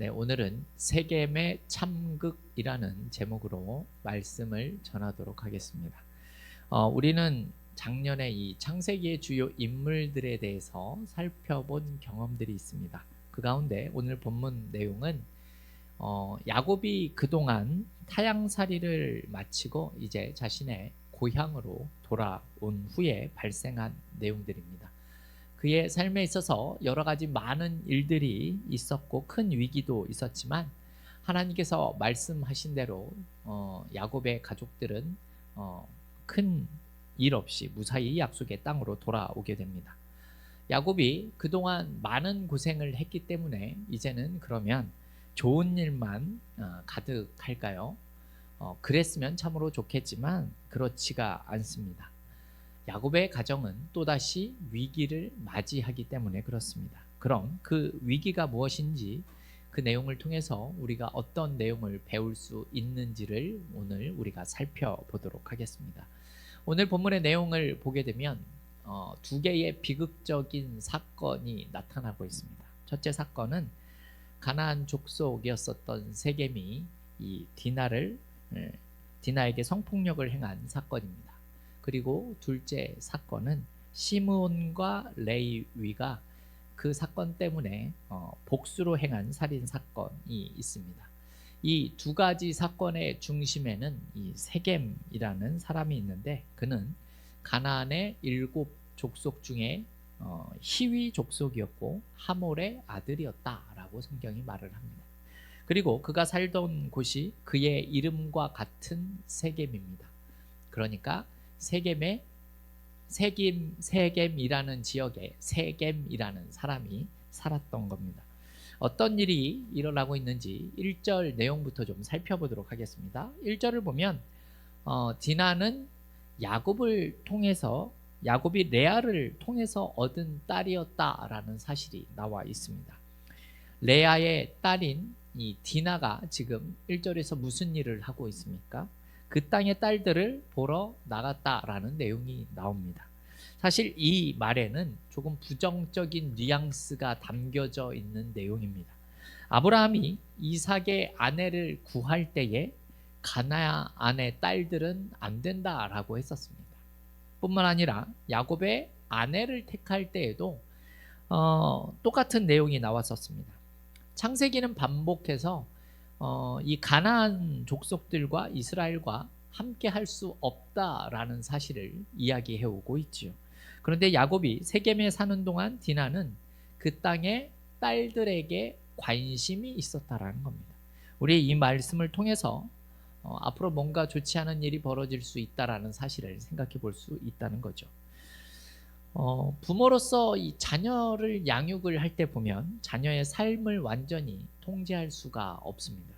네, 오늘은 세겜의 참극이라는 제목으로 말씀을 전하도록 하겠습니다. 우리는 작년에 이 창세기의 주요 인물들에 대해서 살펴본 경험들이 있습니다. 그 가운데 오늘 본문 내용은 야곱이 그동안 타향살이를 마치고 이제 자신의 고향으로 돌아온 후에 발생한 내용들입니다. 그의 삶에 있어서 여러 가지 많은 일들이 있었고 큰 위기도 있었지만 하나님께서 말씀하신 대로 야곱의 가족들은 큰 일 없이 무사히 약속의 땅으로 돌아오게 됩니다. 야곱이 그동안 많은 고생을 했기 때문에 이제는 그러면 좋은 일만 가득할까요? 그랬으면 참으로 좋겠지만 그렇지가 않습니다. 야곱의 가정은 또다시 위기를 맞이하기 때문에 그렇습니다. 그럼 그 위기가 무엇인지 그 내용을 통해서 우리가 어떤 내용을 배울 수 있는지를 오늘 우리가 살펴보도록 하겠습니다. 오늘 본문의 내용을 보게 되면 두 개의 비극적인 사건이 나타나고 있습니다. 첫째 사건은 가나안 족속이었었던 세겜이 이 디나에게 성폭력을 행한 사건입니다. 그리고 둘째 사건은 시므온과 레위가 그 사건 때문에 복수로 행한 살인 사건이 있습니다. 이 두 가지 사건의 중심에는 이 세겜이라는 사람이 있는데 그는 가나안의 7족속 중에 히위 족속이었고 하몰의 아들이었다라고 성경이 말을 합니다. 그리고 그가 살던 곳이 그의 이름과 같은 세겜입니다. 그러니까 세겜이라는 지역에 세겜이라는 사람이 살았던 겁니다. 어떤 일이 일어나고 있는지 1절 내용부터 좀 살펴보도록 하겠습니다. 1절을 보면 디나는 야곱이 레아를 통해서 얻은 딸이었다라는 사실이 나와 있습니다. 레아의 딸인 이 디나가 지금 1절에서 무슨 일을 하고 있습니까? 그 땅의 딸들을 보러 나갔다라는 내용이 나옵니다. 사실 이 말에는 조금 부정적인 뉘앙스가 담겨져 있는 내용입니다. 아브라함이 이삭의 아내를 구할 때에 가나안의 딸들은 안 된다라고 했었습니다. 뿐만 아니라 야곱의 아내를 택할 때에도 똑같은 내용이 나왔었습니다. 창세기는 반복해서 이 가나안 족속들과 이스라엘과 함께 할 수 없다라는 사실을 이야기해 오고 있지요. 그런데 야곱이 세겜에 사는 동안 디나는 그 땅의 딸들에게 관심이 있었다라는 겁니다. 우리 이 말씀을 통해서 앞으로 뭔가 좋지 않은 일이 벌어질 수 있다라는 사실을 생각해 볼 수 있다는 거죠. 부모로서 이 자녀를 양육을 할 때 보면 자녀의 삶을 완전히 통제할 수가 없습니다.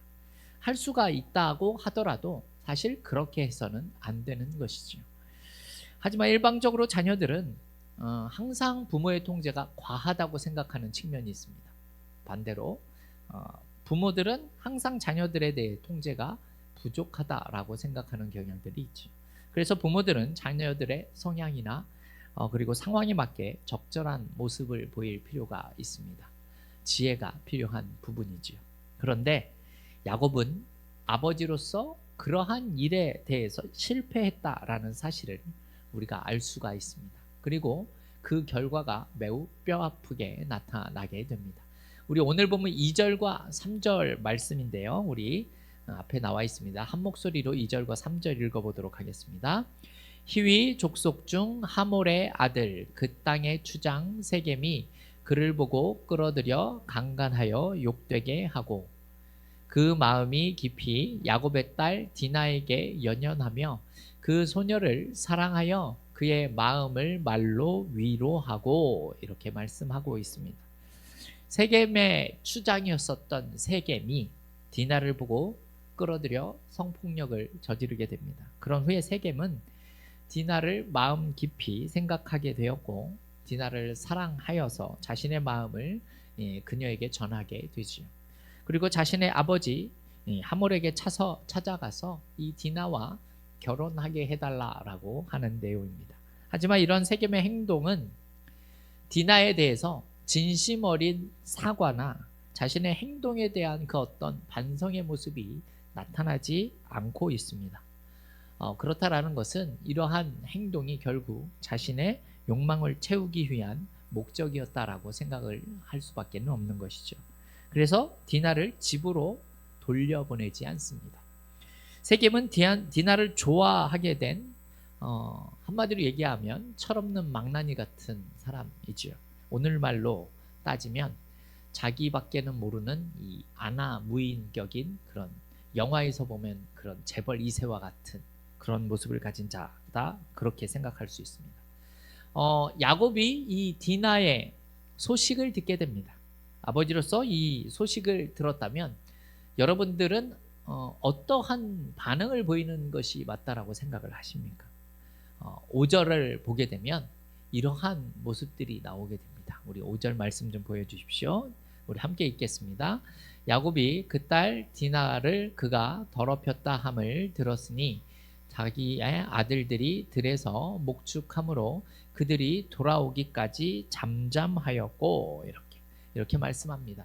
할 수가 있다고 하더라도 사실 그렇게 해서는 안 되는 것이죠. 하지만 일방적으로 자녀들은 항상 부모의 통제가 과하다고 생각하는 측면이 있습니다. 반대로 부모들은 항상 자녀들에 대해 통제가 부족하다라고 생각하는 경향들이 있죠. 그래서 부모들은 자녀들의 성향이나 그리고 상황에 맞게 적절한 모습을 보일 필요가 있습니다. 지혜가 필요한 부분이지요. 그런데 야곱은 아버지로서 그러한 일에 대해서 실패했다라는 사실을 우리가 알 수가 있습니다. 그리고 그 결과가 매우 뼈아프게 나타나게 됩니다. 우리 오늘 보면 2절과 3절 말씀인데요. 우리 앞에 나와 있습니다. 한 목소리로 2절과 3절 읽어보도록 하겠습니다. 히위 족속 중 하몰의 아들 그 땅의 추장 세겜이 그를 보고 끌어들여 강간하여 욕되게 하고 그 마음이 깊이 야곱의 딸 디나에게 연연하며 그 소녀를 사랑하여 그의 마음을 말로 위로하고 이렇게 말씀하고 있습니다. 세겜의 추장이었었던 세겜이 디나를 보고 끌어들여 성폭력을 저지르게 됩니다. 그런 후에 세겜은 디나를 마음 깊이 생각하게 되었고 디나를 사랑하여서 자신의 마음을 그녀에게 전하게 되지요. 그리고 자신의 아버지 하몰에게 찾아가서 이 디나와 결혼하게 해달라라고 하는 내용입니다. 하지만 이런 세겜의 행동은 디나에 대해서 진심 어린 사과나 자신의 행동에 대한 그 어떤 반성의 모습이 나타나지 않고 있습니다. 그렇다라는 것은 이러한 행동이 결국 자신의 욕망을 채우기 위한 목적이었다라고 생각을 할 수밖에 없는 것이죠. 그래서 디나를 집으로 돌려보내지 않습니다. 세겜은 디나를 좋아하게 된 한마디로 얘기하면 철없는 망나니 같은 사람이지요. 오늘 말로 따지면 자기밖에는 모르는 이 아나무인격인 그런 영화에서 보면 그런 재벌 2세와 같은 그런 모습을 가진 자다, 그렇게 생각할 수 있습니다. 야곱이 이 디나의 소식을 듣게 됩니다. 아버지로서 이 소식을 들었다면 여러분들은 어떠한 반응을 보이는 것이 맞다라고 생각을 하십니까? 5절을 보게 되면 이러한 모습들이 나오게 됩니다. 우리 5절 말씀 좀 보여주십시오. 우리 함께 읽겠습니다. 야곱이 그 딸 디나를 그가 더럽혔다 함을 들었으니 자기의 아들들이 들에서 목축함으로 그들이 돌아오기까지 잠잠하였고, 이렇게 말씀합니다.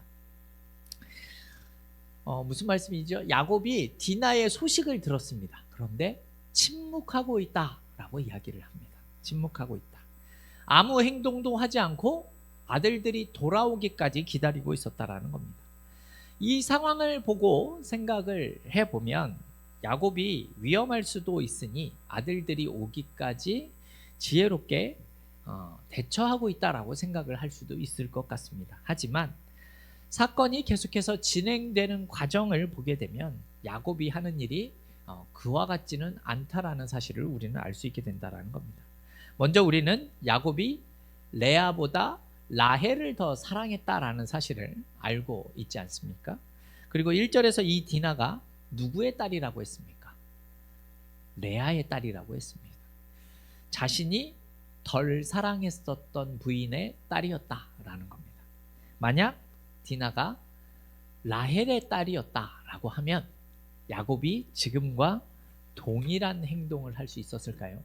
무슨 말씀이죠? 야곱이 디나의 소식을 들었습니다. 그런데 침묵하고 있다라고 이야기를 합니다. 침묵하고 있다. 아무 행동도 하지 않고 아들들이 돌아오기까지 기다리고 있었다라는 겁니다. 이 상황을 보고 생각을 해보면 야곱이 위험할 수도 있으니 아들들이 오기까지 지혜롭게 대처하고 있다라고 생각을 할 수도 있을 것 같습니다. 하지만 사건이 계속해서 진행되는 과정을 보게 되면 야곱이 하는 일이 그와 같지는 않다라는 사실을 우리는 알 수 있게 된다는 겁니다. 먼저 우리는 야곱이 레아보다 라헬을 더 사랑했다라는 사실을 알고 있지 않습니까? 그리고 1절에서 이 디나가 누구의 딸이라고 했습니까? 레아의 딸이라고 했습니다. 자신이 덜 사랑했었던 부인의 딸이었다라는 겁니다. 만약 디나가 라헬의 딸이었다라고 하면 야곱이 지금과 동일한 행동을 할 수 있었을까요?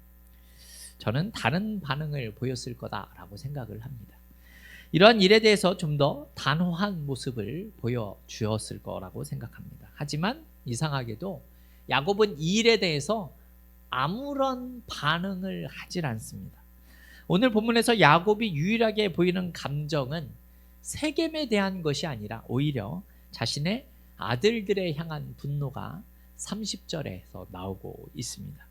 저는 다른 반응을 보였을 거다라고 생각을 합니다. 이러한 일에 대해서 좀 더 단호한 모습을 보여주었을 거라고 생각합니다. 하지만 이상하게도 야곱은 이 일에 대해서 아무런 반응을 하질 않습니다. 오늘 본문에서 야곱이 유일하게 보이는 감정은 세겜에 대한 것이 아니라 오히려 자신의 아들들에 향한 분노가 30절에서 나오고 있습니다.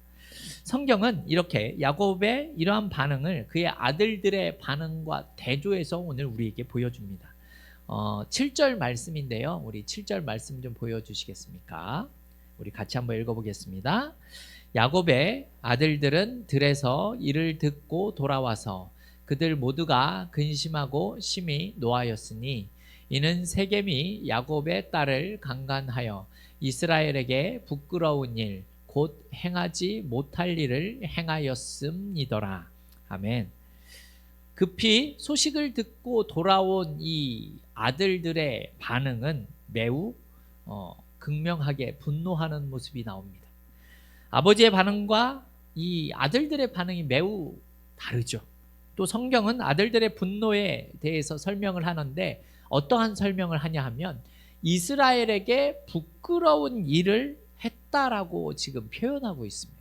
성경은 이렇게 야곱의 이러한 반응을 그의 아들들의 반응과 대조해서 오늘 우리에게 보여줍니다. 7절 말씀인데요. 우리 7절 말씀 좀 보여주시겠습니까? 우리 같이 한번 읽어보겠습니다. 야곱의 아들들은 들에서 이를 듣고 돌아와서 그들 모두가 근심하고 심히 노하였으니 이는 세겜이 야곱의 딸을 강간하여 이스라엘에게 부끄러운 일 곧 행하지 못할 일을 행하였음이더라. 아멘. 급히 소식을 듣고 돌아온 이 아들들의 반응은 매우 극명하게 분노하는 모습이 나옵니다. 아버지의 반응과 이 아들들의 반응이 매우 다르죠. 또 성경은 아들들의 분노에 대해서 설명을 하는데 어떠한 설명을 하냐 하면 이스라엘에게 부끄러운 일을 했다라고 지금 표현하고 있습니다.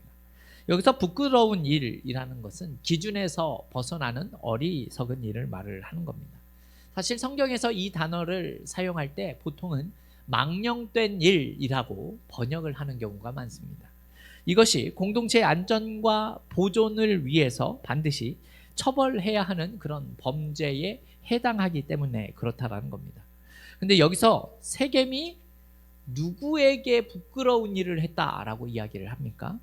여기서 부끄러운 일이라는 것은 기준에서 벗어나는 어리석은 일을 말을 하는 겁니다. 사실 성경에서 이 단어를 사용할 때 보통은 망령된 일이라고 번역을 하는 경우가 많습니다. 이것이 공동체의 안전과 보존을 위해서 반드시 처벌해야 하는 그런 범죄에 해당하기 때문에 그렇다라는 겁니다. 근데 여기서 세겜이 누구에게 부끄러운 일을 했다라고 이야기를 합니까?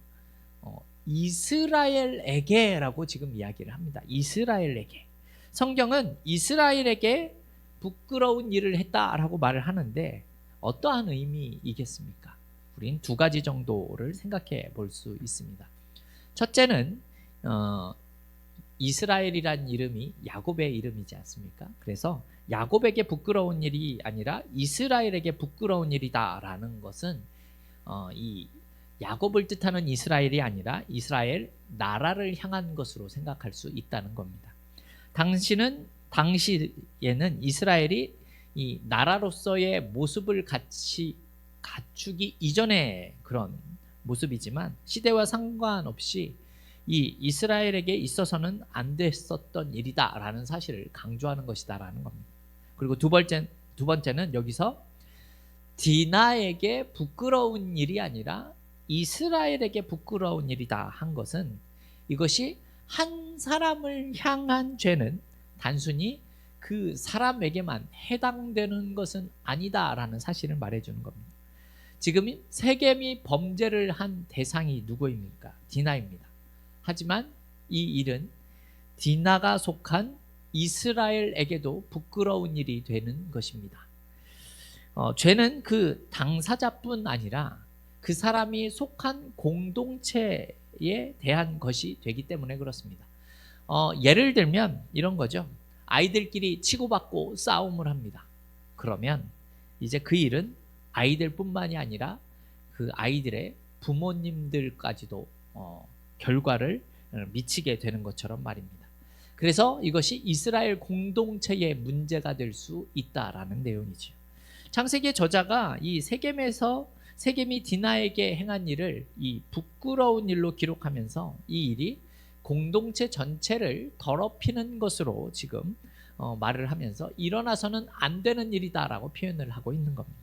이스라엘에게라고 지금 이야기를 합니다. 이스라엘에게. 성경은 이스라엘에게 부끄러운 일을 했다라고 말을 하는데 어떠한 의미이겠습니까? 우린 두 가지 정도를 생각해 볼 수 있습니다. 첫째는 이스라엘이란 이름이 야곱의 이름이지 않습니까? 그래서 야곱에게 부끄러운 일이 아니라 이스라엘에게 부끄러운 일이다라는 것은 이 야곱을 뜻하는 이스라엘이 아니라 이스라엘 나라를 향한 것으로 생각할 수 있다는 겁니다. 당시에는 이스라엘이 이 나라로서의 모습을 같이 갖추기 이전의 그런 모습이지만 시대와 상관없이 이 이스라엘에게 있어서는 안 됐었던 일이다라는 사실을 강조하는 것이다라는 겁니다. 그리고 두 번째는 여기서 디나에게 부끄러운 일이 아니라 이스라엘에게 부끄러운 일이다 한 것은 이것이 한 사람을 향한 죄는 단순히 그 사람에게만 해당되는 것은 아니다라는 사실을 말해주는 겁니다. 지금 세겜이 범죄를 한 대상이 누구입니까? 디나입니다. 하지만 이 일은 디나가 속한 이스라엘에게도 부끄러운 일이 되는 것입니다. 죄는 그 당사자뿐 아니라 그 사람이 속한 공동체에 대한 것이 되기 때문에 그렇습니다. 예를 들면 이런 거죠. 아이들끼리 치고받고 싸움을 합니다. 그러면 이제 그 일은 아이들뿐만이 아니라 그 아이들의 부모님들까지도 결과를 미치게 되는 것처럼 말입니다. 그래서 이것이 이스라엘 공동체의 문제가 될 수 있다라는 내용이죠. 창세기의 저자가 이 세겜이 디나에게 행한 일을 이 부끄러운 일로 기록하면서 이 일이 공동체 전체를 더럽히는 것으로 지금 말을 하면서 일어나서는 안 되는 일이다라고 표현을 하고 있는 겁니다.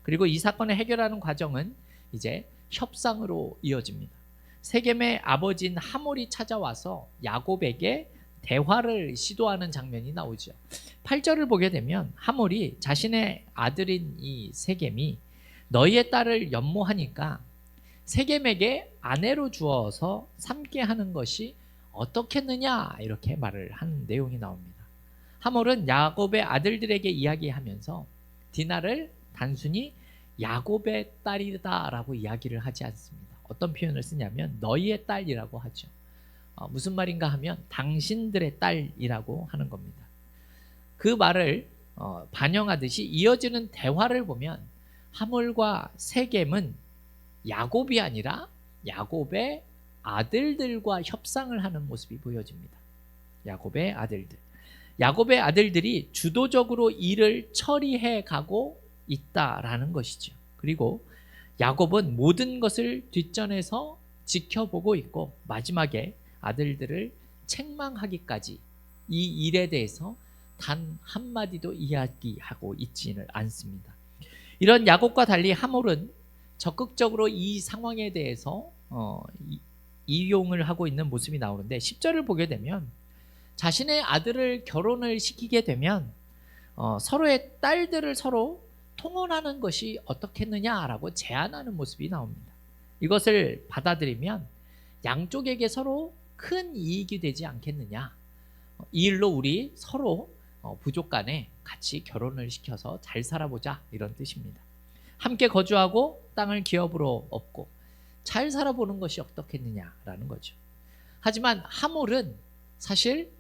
그리고 이 사건을 해결하는 과정은 이제 협상으로 이어집니다. 세겜의 아버지인 하몰이 찾아와서 야곱에게 대화를 시도하는 장면이 나오죠. 8절을 보게 되면 하몰이 자신의 아들인 이 세겜이 너희의 딸을 연모하니까 세겜에게 아내로 주어서 삼게 하는 것이 어떻겠느냐 이렇게 말을 한 내용이 나옵니다. 하몰은 야곱의 아들들에게 이야기하면서 디나를 단순히 야곱의 딸이다라고 이야기를 하지 않습니다. 어떤 표현을 쓰냐면 너희의 딸이라고 하죠. 무슨 말인가 하면 당신들의 딸이라고 하는 겁니다. 그 말을 반영하듯이 이어지는 대화를 보면 하몰과 세겜은 야곱이 아니라 야곱의 아들들과 협상을 하는 모습이 보여집니다. 야곱의 아들들이 주도적으로 일을 처리해 가고 있다라는 것이죠. 그리고 야곱은 모든 것을 뒷전에서 지켜보고 있고 마지막에 아들들을 책망하기까지 이 일에 대해서 단 한마디도 이야기하고 있지는 않습니다. 이런 야곱과 달리 하몰은 적극적으로 이 상황에 대해서 이용을 하고 있는 모습이 나오는데 10절을 보게 되면 자신의 아들을 결혼을 시키게 되면 서로의 딸들을 서로 통혼하는 것이 어떻겠느냐라고 제안하는 모습이 나옵니다. 이것을 받아들이면 양쪽에게 서로 큰 이익이 되지 않겠느냐. 이 일로 우리 서로 부족 간에 같이 결혼을 시켜서 잘 살아보자 이런 뜻입니다. 함께 거주하고 땅을 기업으로 얻고 잘 살아보는 것이 어떻겠느냐라는 거죠. 하지만 하몰은 사실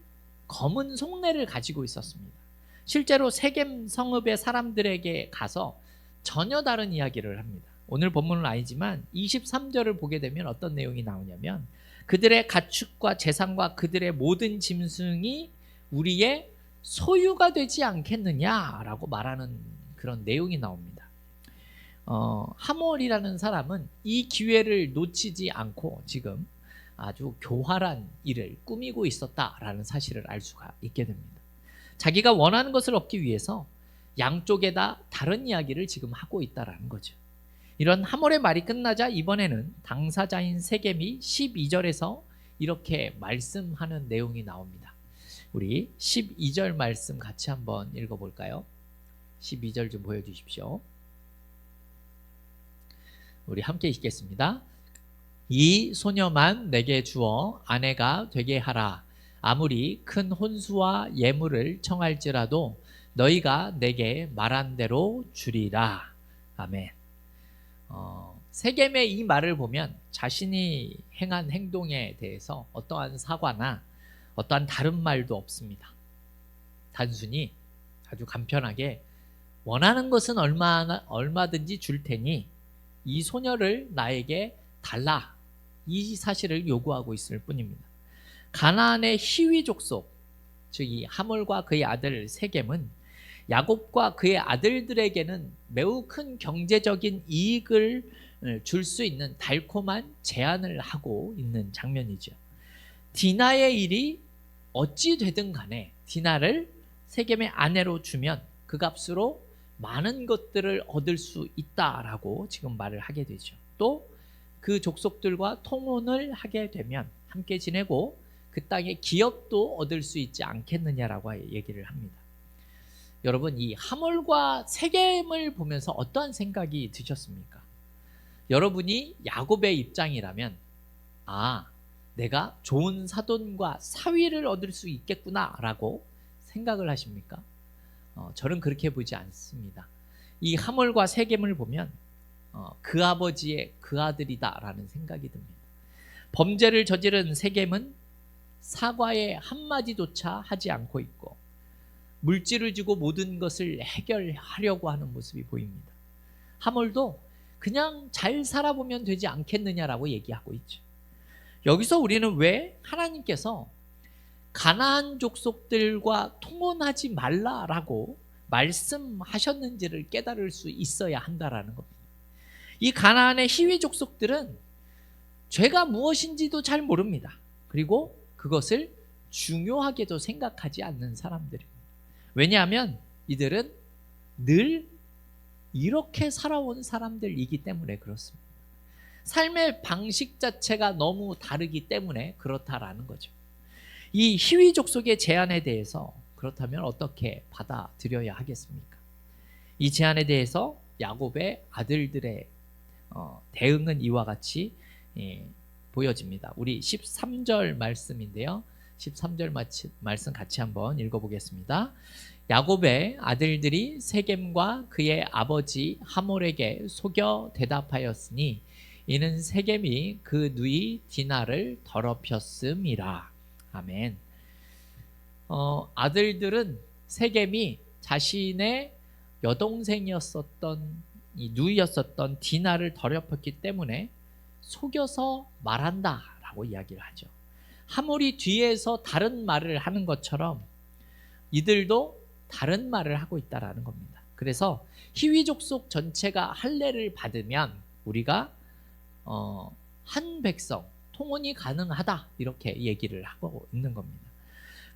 검은 속내를 가지고 있었습니다. 실제로 세겜 성읍의 사람들에게 가서 전혀 다른 이야기를 합니다. 오늘 본문은 아니지만 23절을 보게 되면 어떤 내용이 나오냐면 그들의 가축과 재산과 그들의 모든 짐승이 우리의 소유가 되지 않겠느냐라고 말하는 그런 내용이 나옵니다. 하몰이라는 사람은 이 기회를 놓치지 않고 지금 아주 교활한 일을 꾸미고 있었다라는 사실을 알 수가 있게 됩니다. 자기가 원하는 것을 얻기 위해서 양쪽에다 다른 이야기를 지금 하고 있다라는 거죠. 이런 하몰의 말이 끝나자 이번에는 당사자인 세겜이 12절에서 이렇게 말씀하는 내용이 나옵니다. 우리 12절 말씀 같이 한번 읽어볼까요? 12절 좀 보여주십시오. 우리 함께 읽겠습니다. 이 소녀만 내게 주어 아내가 되게 하라. 아무리 큰 혼수와 예물을 청할지라도 너희가 내게 말한 대로 주리라. 아멘. 세겜의 이 말을 보면 자신이 행한 행동에 대해서 어떠한 사과나 어떠한 다른 말도 없습니다. 단순히 아주 간편하게 원하는 것은 얼마든지 줄 테니 이 소녀를 나에게 달라. 이 사실을 요구하고 있을 뿐입니다. 가나안의 히위 족속, 즉 이 하몰과 그의 아들 세겜은 야곱과 그의 아들들에게는 매우 큰 경제적인 이익을 줄 수 있는 달콤한 제안을 하고 있는 장면이죠. 디나의 일이 어찌 되든 간에 디나를 세겜의 아내로 주면 그 값으로 많은 것들을 얻을 수 있다라고 지금 말을 하게 되죠. 또 그 족속들과 통혼을 하게 되면 함께 지내고 그 땅의 기업도 얻을 수 있지 않겠느냐라고 얘기를 합니다. 여러분, 이 하몰과 세겜을 보면서 어떠한 생각이 드셨습니까? 여러분이 야곱의 입장이라면 내가 좋은 사돈과 사위를 얻을 수 있겠구나라고 생각을 하십니까? 저는 그렇게 보지 않습니다. 이 하몰과 세겜을 보면 그 아버지의 그 아들이다라는 생각이 듭니다. 범죄를 저지른 세겜은 사과의 한마디조차 하지 않고 있고 물질을 주고 모든 것을 해결하려고 하는 모습이 보입니다. 하몰도 그냥 잘 살아보면 되지 않겠느냐라고 얘기하고 있죠. 여기서 우리는 왜 하나님께서 가나안 족속들과 통혼하지 말라라고 말씀하셨는지를 깨달을 수 있어야 한다라는 겁니다. 이 가나안의 히위 족속들은 죄가 무엇인지도 잘 모릅니다. 그리고 그것을 중요하게도 생각하지 않는 사람들입니다. 왜냐하면 이들은 늘 이렇게 살아온 사람들이기 때문에 그렇습니다. 삶의 방식 자체가 너무 다르기 때문에 그렇다라는 거죠. 이 히위 족속의 제안에 대해서 그렇다면 어떻게 받아들여야 하겠습니까? 이 제안에 대해서 야곱의 아들들의 대응은 이와 같이 보여집니다. 우리 13절 말씀인데요. 13절 말씀 같이 한번 읽어보겠습니다. 야곱의 아들들이 세겜과 그의 아버지 하몰에게 속여 대답하였으니 이는 세겜이 그 누이 디나를 더럽혔음이라. 아멘. 아들들은 세겜이 자신의 여동생이었었던 이 누이였었던 디나를 더럽혔기 때문에 속여서 말한다라고 이야기를 하죠. 하몰이 뒤에서 다른 말을 하는 것처럼 이들도 다른 말을 하고 있다라는 겁니다. 그래서 히위 족속 전체가 할례를 받으면 우리가 한 백성 통혼이 가능하다 이렇게 얘기를 하고 있는 겁니다.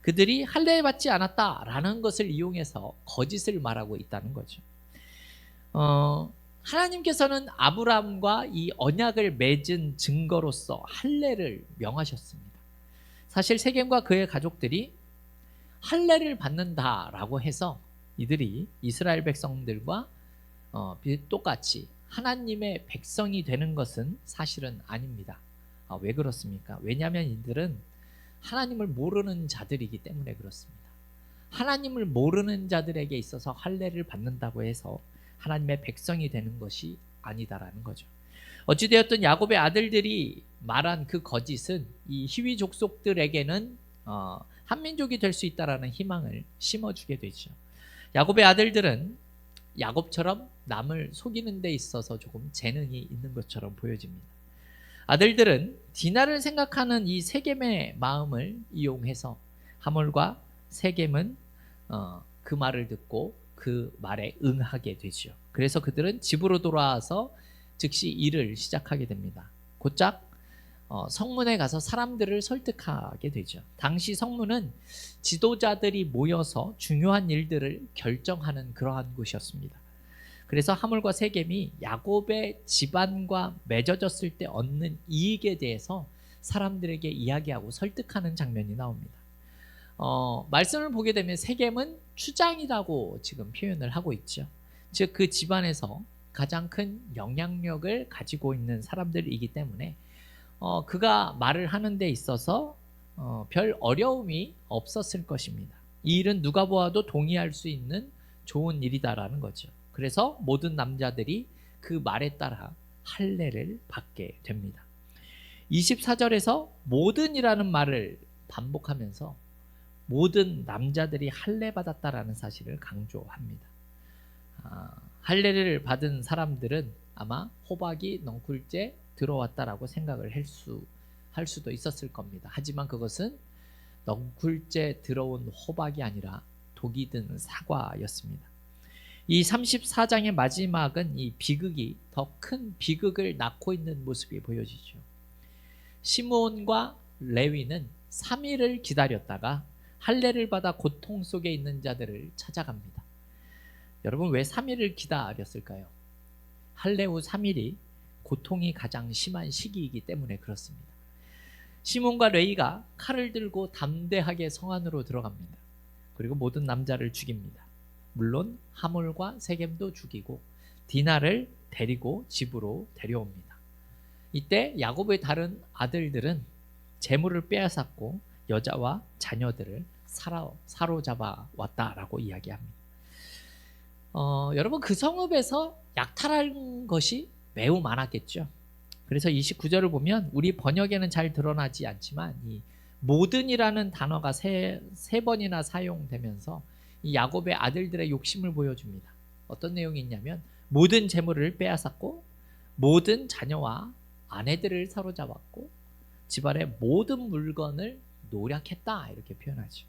그들이 할례 받지 않았다라는 것을 이용해서 거짓을 말하고 있다는 거죠. 하나님께서는 아브라함과 이 언약을 맺은 증거로서 할례를 명하셨습니다. 사실 세겜과 그의 가족들이 할례를 받는다라고 해서 이들이 이스라엘 백성들과 똑같이 하나님의 백성이 되는 것은 사실은 아닙니다. 왜 그렇습니까? 왜냐하면 이들은 하나님을 모르는 자들이기 때문에 그렇습니다. 하나님을 모르는 자들에게 있어서 할례를 받는다고 해서 하나님의 백성이 되는 것이 아니다라는 거죠. 어찌되었든 야곱의 아들들이 말한 그 거짓은 이 히위 족속들에게는 한민족이 될 수 있다라는 희망을 심어주게 되죠. 야곱의 아들들은 야곱처럼 남을 속이는 데 있어서 조금 재능이 있는 것처럼 보여집니다. 아들들은 디나를 생각하는 이 세겜의 마음을 이용해서 하몰과 세겜은 그 말을 듣고 그 말에 응하게 되죠. 그래서 그들은 집으로 돌아와서 즉시 일을 시작하게 됩니다. 곧장 성문에 가서 사람들을 설득하게 되죠. 당시 성문은 지도자들이 모여서 중요한 일들을 결정하는 그러한 곳이었습니다. 그래서 하몰과 세겜이 야곱의 집안과 맺어졌을 때 얻는 이익에 대해서 사람들에게 이야기하고 설득하는 장면이 나옵니다. 말씀을 보게 되면 세겜은 추장이라고 지금 표현을 하고 있죠. 즉 그 집안에서 가장 큰 영향력을 가지고 있는 사람들이기 때문에 그가 말을 하는 데 있어서 별 어려움이 없었을 것입니다. 이 일은 누가 보아도 동의할 수 있는 좋은 일이다라는 거죠. 그래서 모든 남자들이 그 말에 따라 할례를 받게 됩니다. 24절에서 모든이라는 말을 반복하면서 모든 남자들이 할례 받았다라는 사실을 강조합니다. 할례를 받은 사람들은 아마 호박이 넝쿨째 들어왔다라고 생각을 할 수도 있었을 겁니다. 하지만 그것은 넝쿨째 들어온 호박이 아니라 독이 든 사과였습니다. 이 34장의 마지막은 이 비극이 더 큰 비극을 낳고 있는 모습이 보여지죠. 시므온과 레위는 3일을 기다렸다가 할례를 받아 고통 속에 있는 자들을 찾아갑니다. 여러분, 왜 3일을 기다렸을까요? 할례 후 3일이 고통이 가장 심한 시기이기 때문에 그렇습니다. 시몬과 레위가 칼을 들고 담대하게 성 안으로 들어갑니다. 그리고 모든 남자를 죽입니다. 물론 하몰과 세겜도 죽이고 디나를 데리고 집으로 데려옵니다. 이때 야곱의 다른 아들들은 재물을 빼앗았고 여자와 자녀들을 사로잡아 왔다라고 이야기합니다. 여러분, 그 성읍에서 약탈한 것이 매우 많았겠죠. 그래서 29절을 보면 우리 번역에는 잘 드러나지 않지만 이 모든이라는 단어가 세 번이나 사용되면서 이 야곱의 아들들의 욕심을 보여줍니다. 어떤 내용이 있냐면 모든 재물을 빼앗았고 모든 자녀와 아내들을 사로잡았고 집안의 모든 물건을 노략했다, 이렇게 표현하죠.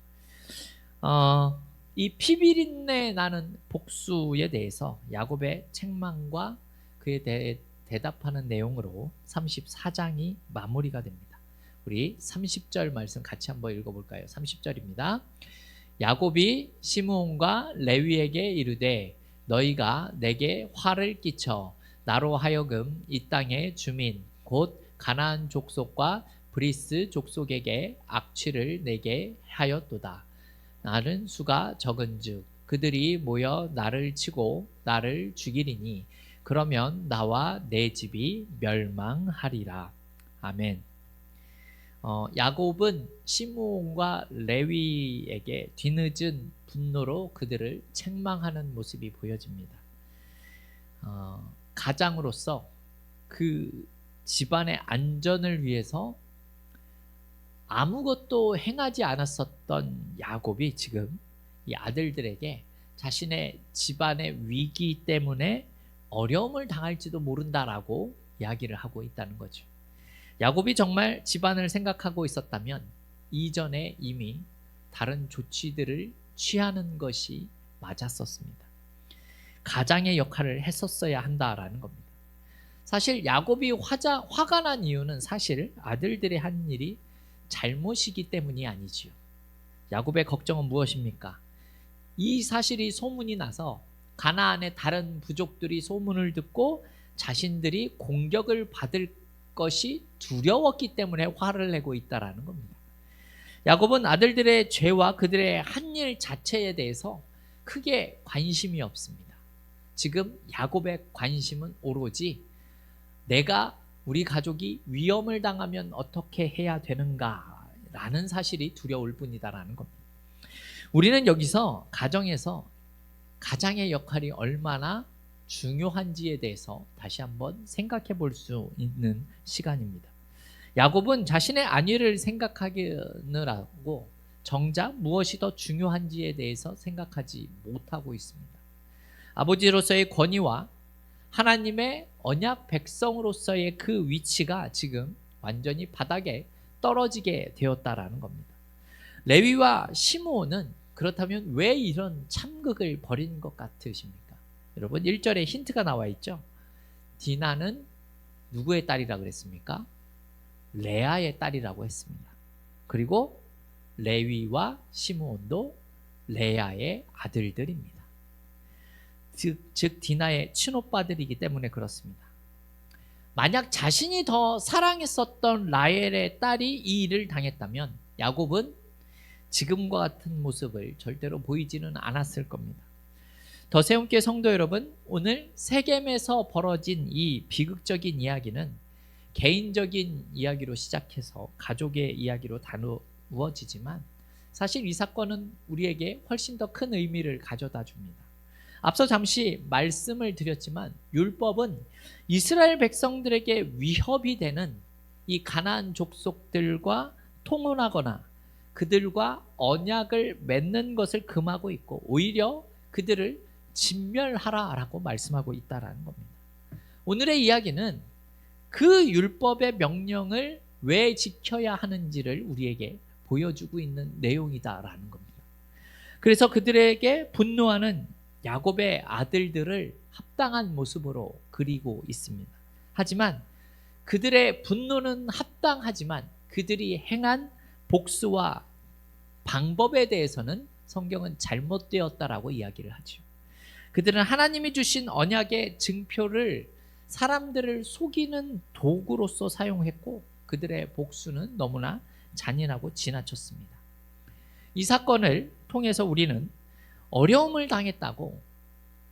이 피비린내 나는 복수에 대해서 야곱의 책망과 그에 대해 대답하는 내용으로 34장이 마무리가 됩니다. 우리 30절 말씀 같이 한번 읽어볼까요? 30절입니다. 야곱이 시므온과 레위에게 이르되 너희가 내게 화를 끼쳐 나로 하여금 이 땅의 주민 곧 가나안 족속과 브리스 족속에게 악취를 내게 하였도다. 나는 수가 적은즉 그들이 모여 나를 치고 나를 죽이리니 그러면 나와 내 집이 멸망하리라. 아멘. 야곱은 시므온과 레위에게 뒤늦은 분노로 그들을 책망하는 모습이 보여집니다. 가장으로서 그 집안의 안전을 위해서 아무것도 행하지 않았었던 야곱이 지금 이 아들들에게 자신의 집안의 위기 때문에 어려움을 당할지도 모른다라고 이야기를 하고 있다는 거죠. 야곱이 정말 집안을 생각하고 있었다면 이전에 이미 다른 조치들을 취하는 것이 맞았었습니다. 가장의 역할을 했었어야 한다라는 겁니다. 사실 야곱이 화가 난 이유는 사실 아들들이 한 일이 잘못이기 때문이 아니지요. 야곱의 걱정은 무엇입니까? 이 사실이 소문이 나서 가나안의 다른 부족들이 소문을 듣고 자신들이 공격을 받을 것이 두려웠기 때문에 화를 내고 있다라는 겁니다. 야곱은 아들들의 죄와 그들의 한 일 자체에 대해서 크게 관심이 없습니다. 지금 야곱의 관심은 오로지 우리 가족이 위험을 당하면 어떻게 해야 되는가라는 사실이 두려울 뿐이다라는 겁니다. 우리는 여기서 가정에서 가장의 역할이 얼마나 중요한지에 대해서 다시 한번 생각해 볼 수 있는 시간입니다. 야곱은 자신의 안위를 생각하느라고 정작 무엇이 더 중요한지에 대해서 생각하지 못하고 있습니다. 아버지로서의 권위와 하나님의 언약 백성으로서의 그 위치가 지금 완전히 바닥에 떨어지게 되었다라는 겁니다. 레위와 시므온은 그렇다면 왜 이런 참극을 벌인 것 같으십니까? 여러분, 1절에 힌트가 나와 있죠. 디나는 누구의 딸이라고 그랬습니까? 레아의 딸이라고 했습니다. 그리고 레위와 시므온도 레아의 아들들입니다. 즉 디나의 친오빠들이기 때문에 그렇습니다. 만약 자신이 더 사랑했었던 라헬의 딸이 이 일을 당했다면 야곱은 지금과 같은 모습을 절대로 보이지는 않았을 겁니다. 더세움교회 성도 여러분, 오늘 세겜에서 벌어진 이 비극적인 이야기는 개인적인 이야기로 시작해서 가족의 이야기로 다루어지지만 사실 이 사건은 우리에게 훨씬 더 큰 의미를 가져다 줍니다. 앞서 잠시 말씀을 드렸지만 율법은 이스라엘 백성들에게 위협이 되는 이 가나안 족속들과 통혼하거나 그들과 언약을 맺는 것을 금하고 있고 오히려 그들을 진멸하라라고 말씀하고 있다라는 겁니다. 오늘의 이야기는 그 율법의 명령을 왜 지켜야 하는지를 우리에게 보여주고 있는 내용이다라는 겁니다. 그래서 그들에게 분노하는 야곱의 아들들을 합당한 모습으로 그리고 있습니다. 하지만 그들의 분노는 합당하지만 그들이 행한 복수와 방법에 대해서는 성경은 잘못되었다라고 이야기를 하죠. 그들은 하나님이 주신 언약의 증표를 사람들을 속이는 도구로서 사용했고 그들의 복수는 너무나 잔인하고 지나쳤습니다. 이 사건을 통해서 우리는 어려움을 당했다고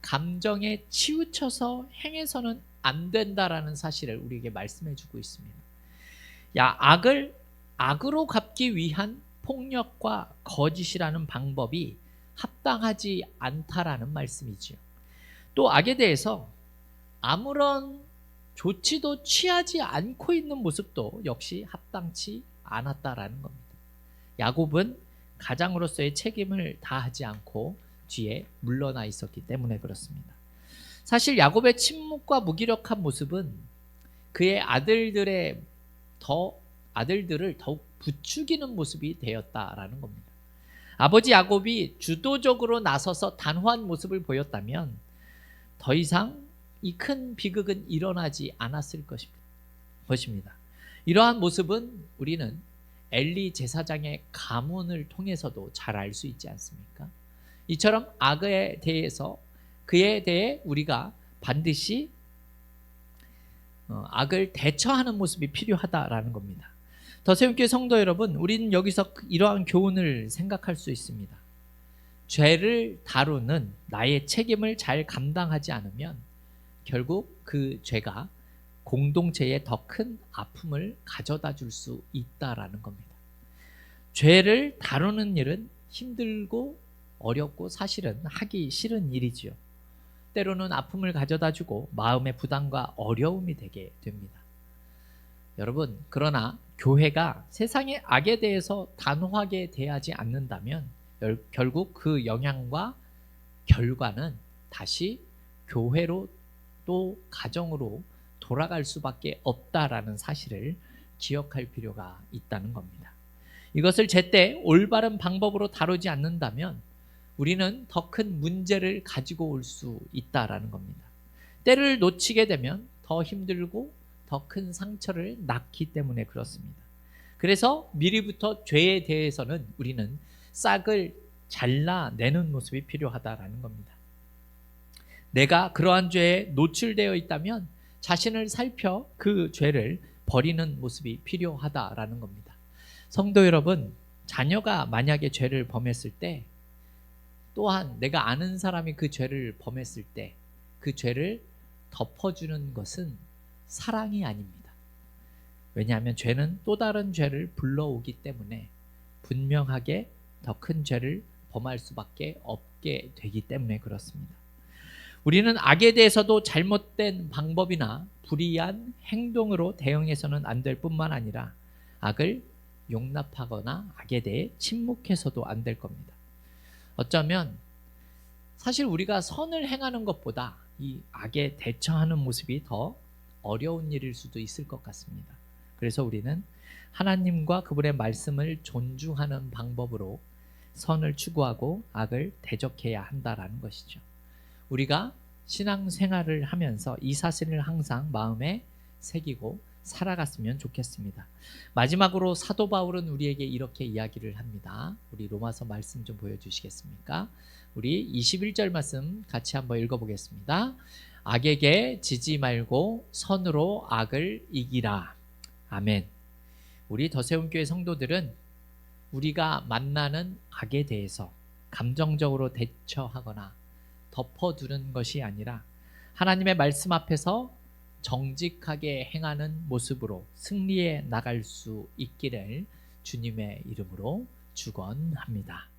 감정에 치우쳐서 행해서는 안 된다라는 사실을 우리에게 말씀해 주고 있습니다. 악을 악으로 갚기 위한 폭력과 거짓이라는 방법이 합당하지 않다라는 말씀이지요. 또 악에 대해서 아무런 조치도 취하지 않고 있는 모습도 역시 합당치 않았다라는 겁니다. 야곱은 가장으로서의 책임을 다하지 않고 뒤에 물러나 있었기 때문에 그렇습니다. 사실 야곱의 침묵과 무기력한 모습은 그의 아들들을 더욱 부추기는 모습이 되었다라는 겁니다. 아버지 야곱이 주도적으로 나서서 단호한 모습을 보였다면 더 이상 이 큰 비극은 일어나지 않았을 것입니다. 이러한 모습은 우리는 엘리 제사장의 가문을 통해서도 잘 알 수 있지 않습니까? 이처럼 악에 대해서 그에 대해 우리가 반드시 악을 대처하는 모습이 필요하다라는 겁니다. 더세움교회 성도 여러분, 우리는 여기서 이러한 교훈을 생각할 수 있습니다. 죄를 다루는 나의 책임을 잘 감당하지 않으면 결국 그 죄가 공동체에 더 큰 아픔을 가져다 줄 수 있다라는 겁니다. 죄를 다루는 일은 힘들고 어렵고 사실은 하기 싫은 일이지요. 때로는 아픔을 가져다 주고 마음의 부담과 어려움이 되게 됩니다. 여러분, 그러나 교회가 세상의 악에 대해서 단호하게 대하지 않는다면 결국 그 영향과 결과는 다시 교회로 또 가정으로 돌아갈 수밖에 없다라는 사실을 기억할 필요가 있다는 겁니다. 이것을 제때 올바른 방법으로 다루지 않는다면 우리는 더 큰 문제를 가지고 올 수 있다라는 겁니다. 때를 놓치게 되면 더 힘들고 더 큰 상처를 낳기 때문에 그렇습니다. 그래서 미리부터 죄에 대해서는 우리는 싹을 잘라내는 모습이 필요하다라는 겁니다. 내가 그러한 죄에 노출되어 있다면 자신을 살펴 그 죄를 버리는 모습이 필요하다라는 겁니다. 성도 여러분, 자녀가 만약에 죄를 범했을 때 또한 내가 아는 사람이 그 죄를 범했을 때 그 죄를 덮어주는 것은 사랑이 아닙니다. 왜냐하면 죄는 또 다른 죄를 불러오기 때문에 분명하게 더 큰 죄를 범할 수밖에 없게 되기 때문에 그렇습니다. 우리는 악에 대해서도 잘못된 방법이나 불의한 행동으로 대응해서는 안 될 뿐만 아니라 악을 용납하거나 악에 대해 침묵해서도 안 될 겁니다. 어쩌면 사실 우리가 선을 행하는 것보다 이 악에 대처하는 모습이 더 어려운 일일 수도 있을 것 같습니다. 그래서 우리는 하나님과 그분의 말씀을 존중하는 방법으로 선을 추구하고 악을 대적해야 한다라는 것이죠. 우리가 신앙생활을 하면서 이 사실을 항상 마음에 새기고 살아갔으면 좋겠습니다. 마지막으로 사도 바울은 우리에게 이렇게 이야기를 합니다. 우리 로마서 말씀 좀 보여주시겠습니까? 우리 21절 말씀 같이 한번 읽어보겠습니다. 악에게 지지 말고 선으로 악을 이기라. 아멘. 우리 더세움교회 성도들은 우리가 만나는 악에 대해서 감정적으로 대처하거나 덮어두는 것이 아니라 하나님의 말씀 앞에서 정직하게 행하는 모습으로 승리해 나갈 수 있기를 주님의 이름으로 축원합니다.